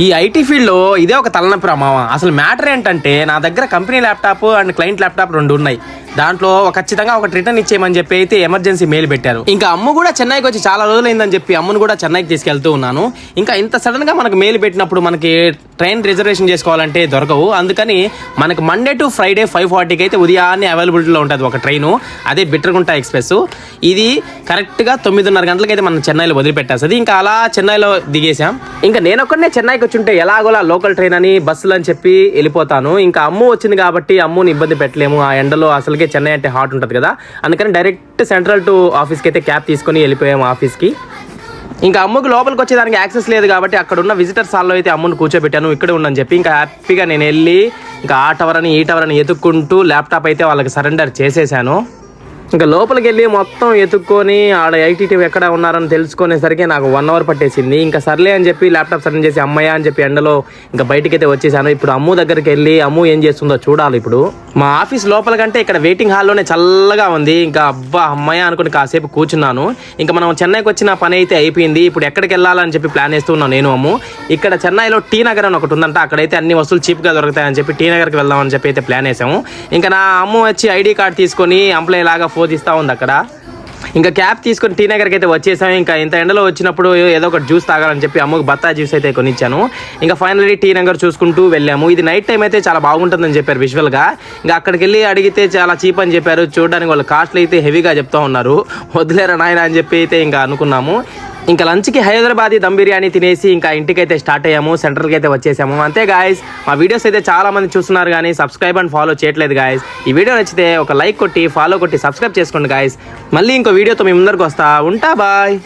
ఈ ఐటీ ఫీల్డ్లో ఇదే ఒక తలనొప్పి రా మామ. అసలు మ్యాటర్ ఏంటంటే నా దగ్గర company laptop and client laptop 2 ఉన్నాయి. దాంట్లో ఖచ్చితంగా ఒకటి రిటర్న్ ఇచ్చేయమని చెప్పి అయితే ఎమర్జెన్సీ మెయిల్ పెట్టారు. ఇంకా అమ్మ కూడా చెన్నైకి వచ్చి చాలా రోజులైందని చెప్పి అమ్మను కూడా చెన్నైకి తీసుకెళ్తూ ఉన్నాను. ఇంకా ఇంత సడన్ గా మనకు మెయిల్ పెట్టినప్పుడు మనకి ట్రైన్ రిజర్వేషన్ చేసుకోవాలంటే దొరకవు. అందుకని మనకి మండే టు ఫ్రైడే 5:40కి అయితే ఉదయాన్నే అవైలబిలిటీలో ఉంటుంది ఒక ట్రైను, అదే బిట్రగుంట ఎక్స్ప్రెస్. ఇది కరెక్ట్గా 9:30 గంటలకైతే మనం చెన్నైలో వదిలిపెట్టేస్తుంది. ఇంకా అలా చెన్నైలో దిగేసాం. ఇంకా నేను ఒక్కడనే చెన్నైకి వచ్చి ఉంటే ఎలాగోలా లోకల్ ట్రైన్ అని బస్సులు అని చెప్పి వెళ్ళిపోతాను. ఇంకా అమ్ము వచ్చింది కాబట్టి అమ్ముని ఇబ్బంది పెట్టలేము. ఆ ఎండలో అసలుకే చెన్నై అంటే హాట్ ఉంటుంది కదా, అందుకని డైరెక్ట్ సెంట్రల్ టు ఆఫీస్కి అయితే క్యాబ్ తీసుకొని వెళ్ళిపోయాము ఆఫీస్కి. ఇంకా అమ్ముకి లోపలికి వచ్చేదానికి యాక్సెస్ లేదు కాబట్టి అక్కడ ఉన్న విజిటర్స్ హాల్లో అయితే అమ్ముని కూర్చోబెట్టాను, ఇక్కడే ఉండని చెప్పి. ఇంకా హ్యాపీగా నేను వెళ్ళి ఇంకా ఆ టవర్ అని ఈ టవర్ అని ఎత్తుక్కుంటూ ల్యాప్టాప్ అయితే వాళ్ళకి సరెండర్ చేసేసాను. ఇంకా లోపలికి వెళ్ళి మొత్తం ఎత్తుక్కొని ఆడ ఐటీటీ ఎక్కడ ఉన్నారని తెలుసుకునేసరికి నాకు 1 అవర్ పట్టేసింది. ఇంకా సర్లే అని చెప్పి ల్యాప్టాప్ సరెండర్ చేసి అమ్మయ్య అని చెప్పి ఎండలో ఇంకా బయటికి అయితే వచ్చేసాను. ఇప్పుడు అమ్ము దగ్గరికి వెళ్ళి అమ్ము ఏం చేస్తుందో చూడాలి. ఇప్పుడు మా ఆఫీస్ లోపల కంటే ఇక్కడ వెయిటింగ్ హాల్లోనే చల్లగా ఉంది. ఇంకా అబ్బా అమ్మయ్య అనుకుని కాసేపు కూర్చున్నాను. ఇంకా మనం చెన్నైకి వచ్చిన పని అయితే అయిపోయింది. ఇప్పుడు ఎక్కడికి వెళ్ళాలని చెప్పి ప్లాన్ వేస్తున్నాను నేను అమ్ము. ఇక్కడ చెన్నైలో టీ నగర్ అని ఒకటి ఉందంట, అక్కడైతే అన్ని వస్తువులు చీప్గా దొరుకుతాయని చెప్పి టీ నగర్కి వెళ్దామని చెప్పి అయితే ప్లాన్ వేసాము. ఇంకా నా అమ్ము వచ్చి ఐడి కార్డ్ తీసుకొని ఎంప్లాయీ లాగా తీస్తా ఉంది అక్కడ. ఇంకా క్యాబ్ తీసుకొని టీ నగర్కి అయితే వచ్చేసాము. ఇంకా ఇంత ఎండలో వచ్చినప్పుడు ఏదో ఒకటి జ్యూస్ తాగాలని చెప్పి అమ్మకు బత్తాయి జ్యూస్ అయితే కొనిచ్చాను. ఇంకా ఫైనల్లీ టీ నగర్ చూసుకుంటూ వెళ్ళాము. ఇది నైట్ టైం అయితే చాలా బాగుంటుందని చెప్పారు విజువల్గా. ఇంకా అక్కడికి వెళ్ళి అడిగితే చాలా చీప్ అని చెప్పారు. చూడడానికి వాళ్ళు కాస్ట్లు అయితే హెవీగా చెప్తా ఉన్నారు. వదిలేరా నాయన అని చెప్పి అయితే ఇంకా అనుకున్నాము. ఇంకా లంచ్కి హైదరాబాదీ దమ్ బిర్యానీ తినేసి ఇంకా ఇంటికైతే స్టార్ట్ అయ్యాము, సెంట్రల్కి అయితే వచ్చేసాము. అంతే గాయస్, మా వీడియోస్ అయితే చాలా మంది చూస్తున్నారు కానీ సబ్స్క్రైబ్ అండ్ ఫాలో చేయట్లేదు గాయస్. ఈ వీడియో నచ్చితే ఒక లైక్ కొట్టి ఫాలో కొట్టి సబ్స్క్రైబ్ చేసుకోండి గాయస్. మళ్ళీ ఇంకో వీడియోతో మీ ముందరికి వస్తా ఉంటా. బాయ్.